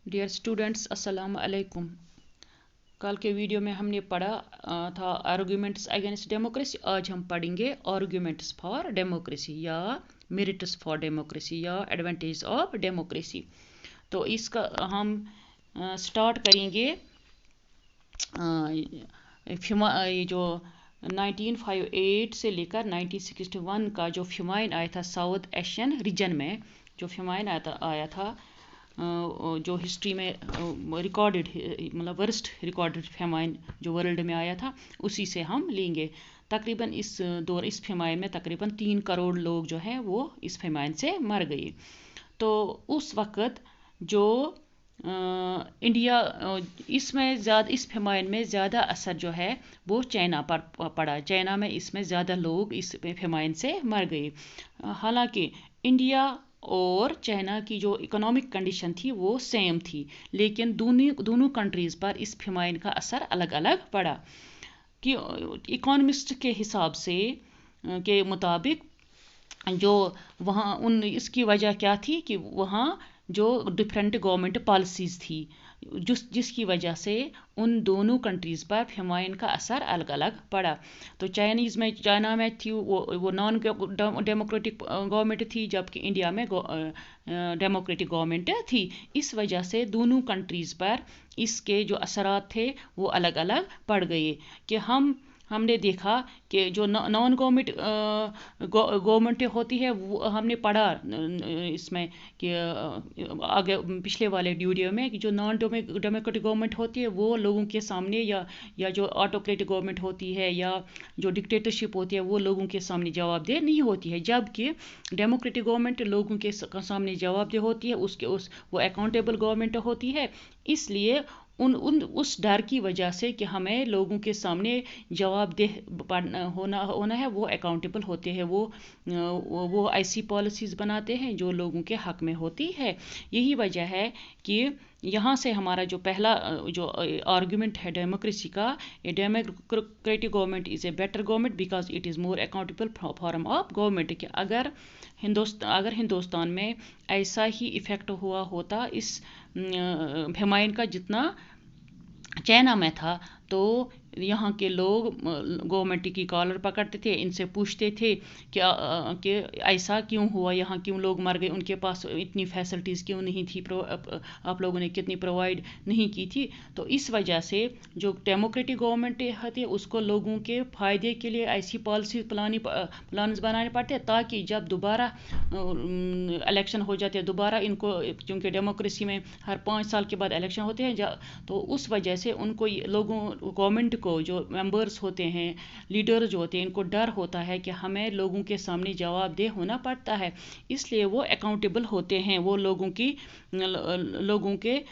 Dear students, अस्सलाम वालेकुम। कल के वीडियो में हमने पढ़ा था आर्गूमेंट्स अगेंस्ट डेमोक्रेसी। आज हम पढ़ेंगे आर्गूमेंट्स फॉर डेमोक्रेसी या मेरिट्स फॉर डेमोक्रेसी या एडवांटेज ऑफ डेमोक्रेसी। तो इसका हम स्टार्ट करेंगे ये जो 1958 से लेकर 1961 का जो फेमाइन आया था साउथ एशियन रीजन में, जो फेमाइन आया था जो हिस्ट्री में रिकॉर्डेड, मतलब वर्स्ट रिकॉर्डेड फेमाइन जो वर्ल्ड में आया था, उसी से हम लेंगे। तकरीबन इस फेमाइन में तकरीबन 3 करोड़ लोग जो हैं वो इस फेमाइन से मर गए। तो उस वक़्त जो इंडिया इस फेमाइन में ज़्यादा असर जो है वो चाइना पर पड़ा। चाइना में इसमें ज़्यादा लोग इस फेमाइन से मर गए। हालांकि इंडिया और चाइना की जो इकोनॉमिक कंडीशन थी वो सेम थी, लेकिन दोनों कंट्रीज़ पर इस फेमाइन का असर अलग अलग पड़ा। कि इकोनॉमिस्ट के हिसाब से के मुताबिक जो वहाँ इसकी वजह क्या थी कि वहाँ जो डिफरेंट गवर्नमेंट पॉलिसीज़ थी जिसकी वजह से उन दोनों कंट्रीज़ पर फेमाइन का असर अलग अलग पड़ा। तो चाइना में थी वो नॉन डेमोक्रेटिक गवर्नमेंट थी, जबकि इंडिया में डेमोक्रेटिक गवर्नमेंट थी। इस वजह से दोनों कंट्रीज़ पर इसके जो असरात थे वो अलग अलग पड़ गए। कि हमने देखा कि जो नॉन गवर्नमेंट होती है वो हमने पढ़ा इसमें कि आगे पिछले वाले वीडियो में कि जो नॉन डेमोक्रेटिक गवर्नमेंट होती है वो लोगों के सामने या जो ऑटोक्रेटिक गवर्नमेंट होती है या जो डिक्टेटरशिप होती है वो लोगों के सामने जवाबदेह नहीं होती है, जबकि डेमोक्रेटिक गवर्नमेंट लोगों के सामने जवाबदेह होती है, वो अकाउंटेबल गवर्नमेंट होती है। इसलिए उस डर की वजह से कि हमें लोगों के सामने जवाबदेह होना है, वो अकाउंटेबल होते हैं, वो ऐसी पॉलिसीज़ बनाते हैं जो लोगों के हक में होती है। यही वजह है कि यहाँ से हमारा जो पहला जो आर्गुमेंट है डेमोक्रेसी का, democratic government is a better government because it is more accountable form of government. कि अगर हिंदुस्तान में ऐसा ही इफ़ेक्ट हुआ होता इस फेमाइन का जितना चाइना में था, तो यहाँ के लोग गवर्नमेंट की कॉलर पकड़ते थे, इनसे पूछते थे कि ऐसा क्यों हुआ, यहाँ क्यों लोग मर गए, उनके पास इतनी फैसिलिटीज़ क्यों नहीं थी, आप लोगों ने कितनी प्रोवाइड नहीं की थी। तो इस वजह से जो डेमोक्रेटिक गवर्नमेंट है उसको लोगों के फ़ायदे के लिए ऐसी पॉलिसी प्लान्स बनाने पड़ते हैं ताकि जब दोबारा इलेक्शन हो जाते हैं, दोबारा इनको, क्योंकि डेमोक्रेसी में हर 5 साल के बाद इलेक्शन होते हैं, तो उस वजह से उनको गवर्नमेंट को जो मेंबर्स होते हैं, लीडर जो होते हैं, इनको डर होता है कि हमें लोगों के सामने जवाबदेह होना पड़ता है, इसलिए वो अकाउंटेबल होते हैं, वो लोगों के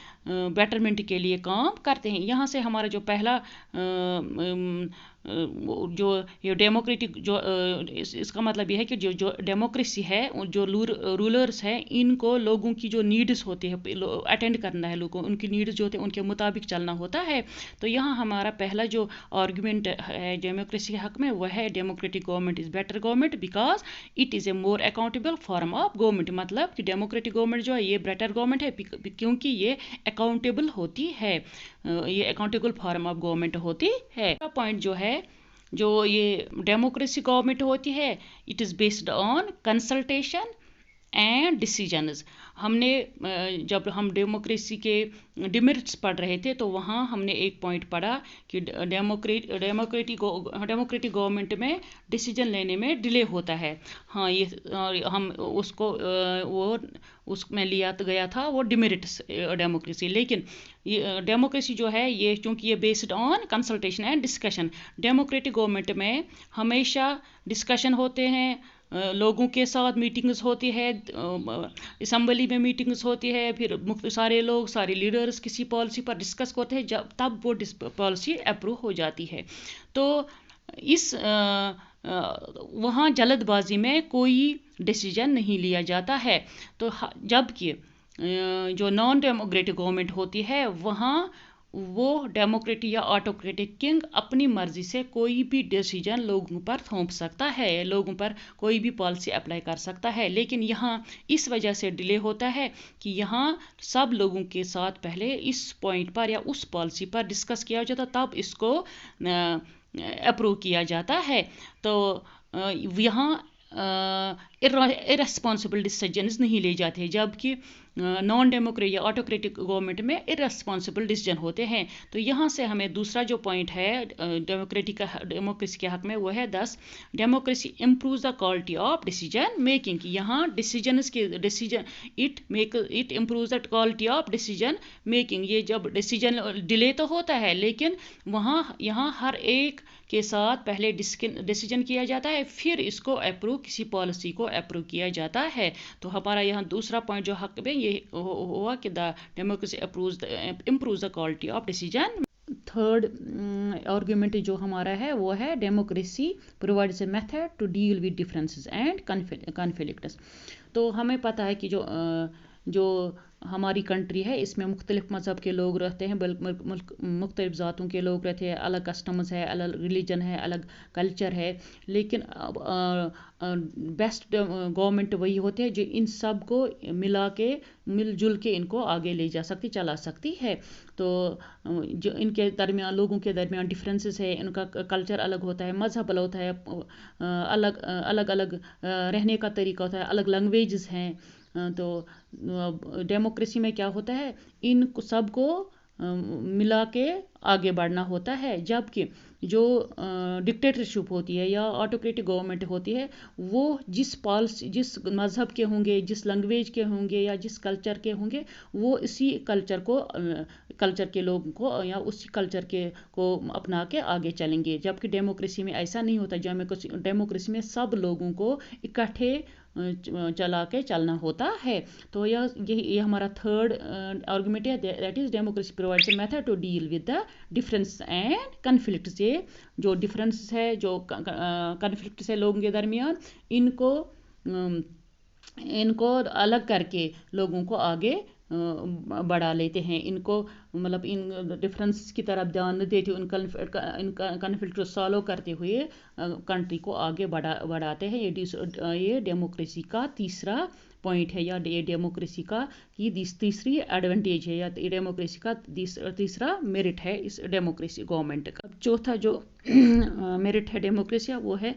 बेटरमेंट के लिए काम करते हैं। यहाँ से हमारा जो पहला जो ये डेमोक्रेटिक जो इसका मतलब ये है कि जो डेमोक्रेसी है, जो रूलर्स हैं, इनको लोगों की जो नीड्स होती है अटेंड करना है, लोगों उनकी नीड्स जो होते हैं उनके मुताबिक चलना होता है। तो यहाँ हमारा पहला जो आर्गुमेंट है डेमोक्रेसी के हक में वह है democratic government is better government because it is a more accountable form of government. मतलब कि डेमोक्रेटिक गवर्नमेंट जो है ये बेटर गवर्नमेंट है क्योंकि ये अकाउंटेबल होती है, ये अकाउंटेबल फॉर्म ऑफ गवर्नमेंट होती है। पॉइंट जो है, जो ये डेमोक्रेसी गवर्नमेंट होती है, it is based on consultation and decisions. हमने जब हम डेमोक्रेसी के डिमेरिट्स पढ़ रहे थे तो वहाँ हमने एक पॉइंट पढ़ा कि डेमोक्रेटिक गवर्नमेंट में डिसीजन लेने में डिले होता है। हाँ, ये हम उसमें लिया गया था वो डिमेरिट्स डेमोक्रेसी। लेकिन ये डेमोक्रेसी जो है ये चूँकि ये based on consultation and discussion, democratic government में हमेशा डिस्कशन होते हैं, लोगों के साथ मीटिंग्स होती है, असम्बली में मीटिंग्स होती है, फिर सारे लोग, सारे लीडर्स किसी पॉलिसी पर डिस्कस करते हैं, तब वो पॉलिसी अप्रूव हो जाती है। तो इस वहाँ जल्दबाजी में कोई डिसीजन नहीं लिया जाता है। तो जबकि जो नॉन डेमोक्रेटिक गवर्नमेंट होती है वहाँ वो डेमोक्रेटिक या ऑटोक्रेटिक किंग अपनी मर्जी से कोई भी डिसीजन लोगों पर थोप सकता है, लोगों पर कोई भी पॉलिसी अप्लाई कर सकता है। लेकिन यहाँ इस वजह से डिले होता है कि यहाँ सब लोगों के साथ पहले इस पॉइंट पर या उस पॉलिसी पर डिस्कस किया जाता, तब इसको अप्रूव किया जाता है। तो यहाँ इररेस्पॉन्सिबल डिसीजंस नहीं ले जाते, जबकि नॉन डेमोक्रेटिक या ऑटोक्रेटिक गवर्नमेंट में इररेस्पॉन्सिबल डिसीजन होते हैं। तो यहाँ से हमें दूसरा जो पॉइंट है डेमोक्रेसी के हक में, वो है 10 democracy improves the quality of decision making. यहाँ decision it improves the quality of decision making. ये जब डिसीजन डिले तो होता है, लेकिन यहाँ हर एक के साथ पहले डिसीजन किया जाता है, फिर इसको अप्रूव, किसी पॉलिसी को अप्रूव किया जाता है। तो हमारा यहाँ दूसरा पॉइंट जो हक में ये हुआ कि the democracy improves the quality of decision. Third argument जो हमारा है वो है democracy provides a method to deal with differences and conflicts. तो हमें पता है कि जो हमारी कंट्री है इसमें मुख्तलिफ मज़हब के लोग रहते हैं, मुख्तलिफ ज़ातों के लोग रहते हैं, अलग कस्टम्स है, अलग रिलीजन है, अलग कल्चर है। लेकिन बेस्ट गवर्नमेंट वही होती है जो इन सब को मिलजुल के इनको आगे ले जा सकती, चला सकती है। तो जो इनके दरमियान, लोगों के दरमियान डिफरेंसेस है, इनका कल्चर अलग होता है, मज़हब अलग होता है, अलग अलग रहने का तरीका होता है, अलग लैंग्वेजेस हैं। तो डेमोक्रेसी में क्या होता है, इन सबको मिला के आगे बढ़ना होता है। जबकि जो डिक्टेटरशिप होती है या ऑटोक्रेटिक गवर्नमेंट होती है, वो जिस मज़हब के होंगे, जिस लैंग्वेज के होंगे या जिस कल्चर के होंगे, वो इसी कल्चर के लोगों को या उसी कल्चर को अपना के आगे चलेंगे। जबकि डेमोक्रेसी में ऐसा नहीं होता। डेमोक्रेसी में सब लोगों को इकट्ठे चला के चलना होता है। तो ये हमारा थर्ड आर्गुमेंट है, that is democracy provides a method to deal with the difference and conflict. से जो डिफरेंस है, जो कन्फ्लिक्ट है लोगों के दरमियान, इनको अलग करके लोगों को आगे बढ़ा लेते हैं। इनको मतलब इन डिफरेंस की तरफ ध्यान न देते, उन कन्फ्लिक्ट को सॉल्व करते हुए कंट्री को आगे बढ़ाते हैं। ये डेमोक्रेसी का तीसरा पॉइंट है, या ये डेमोक्रेसी का तीसरी एडवांटेज है, या डेमोक्रेसी का तीसरा मेरिट है इस डेमोक्रेसी गवर्नमेंट का। चौथा जो मेरिट है डेमोक्रेसी, वो है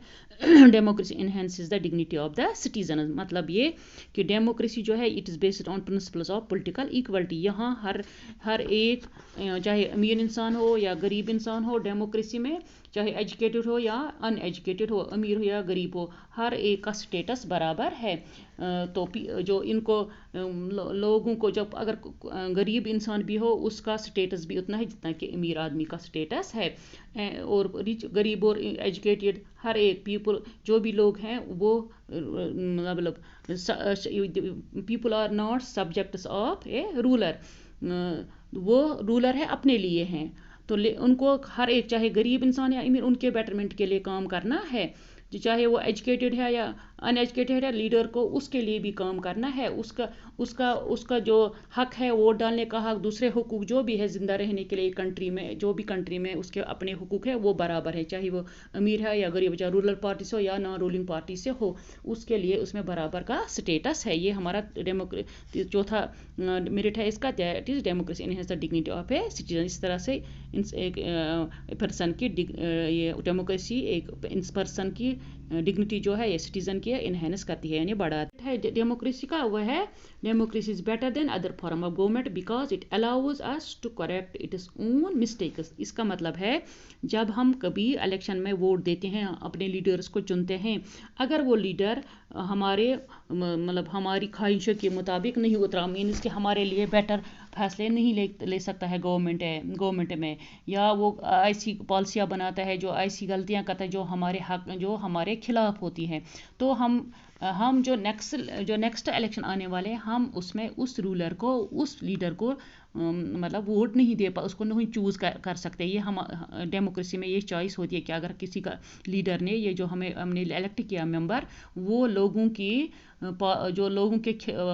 democracy enhances the dignity of the citizen. मतलब ये कि डेमोक्रेसी जो है it is based on principles of political equality. यहाँ हर एक, चाहे अमीर इंसान हो या गरीब इंसान हो, डेमोक्रेसी में चाहे एजुकेटेड हो या अनएजुकेटेड हो, अमीर हो या गरीब हो, हर एक का स्टेटस बराबर है। तो जो इनको लोगों को, जब अगर गरीब इंसान भी हो, उसका स्टेटस भी उतना है जितना कि अमीर आदमी का स्टेटस है। और गरीब और एजुकेटेड हर एक पीपल, जो भी लोग हैं, वो मतलब people are not subjects of a ruler. वो रूलर है अपने लिए हैं। तो उनको हर एक, चाहे गरीब इंसान या अमीर, उनके बेटरमेंट के लिए काम करना है। चाहे वो एजुकेटेड है या अनएजुकेटेड है, लीडर को उसके लिए भी काम करना है। उसका जो हक है, वोट डालने का हक, दूसरे हुकूक जो भी है जिंदा रहने के लिए कंट्री में, जो भी कंट्री में उसके अपने हुकूक है, वो बराबर है। चाहे वो अमीर है या गरीब, चाहे रूलर पार्टी से हो या नॉन रूलिंग पार्टी से हो, उसके लिए उसमें बराबर का स्टेटस है। ये हमारा चौथा मेरिट है इसका, that is democracy enhance the dignity of a citizen. इस तरह से एक पर्सन की ये डेमोक्रेसी एक इस पर्सन की डिग्निटी जो है ये सिटीजन की इनहेंस करती है, यानी बढ़ाती है। डेमोक्रेसी का वह है, democracy is better than other form of government because it allows us to correct its own mistakes. इसका मतलब है, जब हम कभी इलेक्शन में वोट देते हैं, अपने लीडर्स को चुनते हैं, अगर वो लीडर हमारी ख्वाहिशों के मुताबिक नहीं उतरा, मीन्स कि हमारे लिए बेटर फैसले नहीं ले सकता है गवर्नमेंट में, या वो ऐसी पॉलिसियाँ बनाता है, जो ऐसी गलतियाँ करता है जो हमारे खिलाफ होती हैं, तो हम हम जो नेक्स्ट इलेक्शन आने वाले हैं, हम उसमें उस रूलर को, उस लीडर को मतलब वोट नहीं दे पा, उसको नहीं चूज़ कर सकते। ये हम डेमोक्रेसी में ये चॉइस होती है कि अगर किसी का लीडर ने, ये जो हमने इलेक्ट किया मेंबर, वो लोगों की जो लोगों के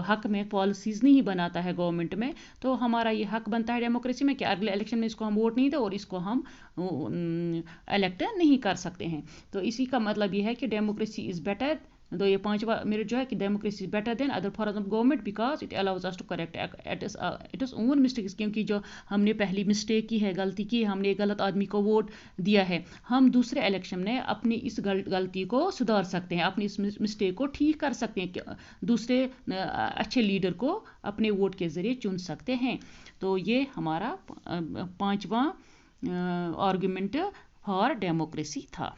हक में पॉलिसीज़ नहीं बनाता है गवर्नमेंट में, तो हमारा ये हक बनता है डेमोक्रेसी में कि अगले इलेक्शन में इसको हम वोट नहीं दे और इसको हम इलेक्ट नहीं कर सकते हैं। तो इसी का मतलब ये है कि डेमोक्रेसी इज़ बेटर। तो ये पांचवा मेरिट जो है कि democracy is better than other form of government because it allows us to correct it is own mistakes. क्योंकि जो हमने पहली मिस्टेक की है, गलती की है, हमने गलत आदमी को वोट दिया है, हम दूसरे इलेक्शन में अपनी इस गलती को सुधार सकते हैं, अपनी इस मिस्टेक को ठीक कर सकते हैं, दूसरे अच्छे लीडर को अपने वोट के ज़रिए चुन सकते हैं। तो ये हमारा पांचवा आर्गुमेंट फॉर डेमोक्रेसी था।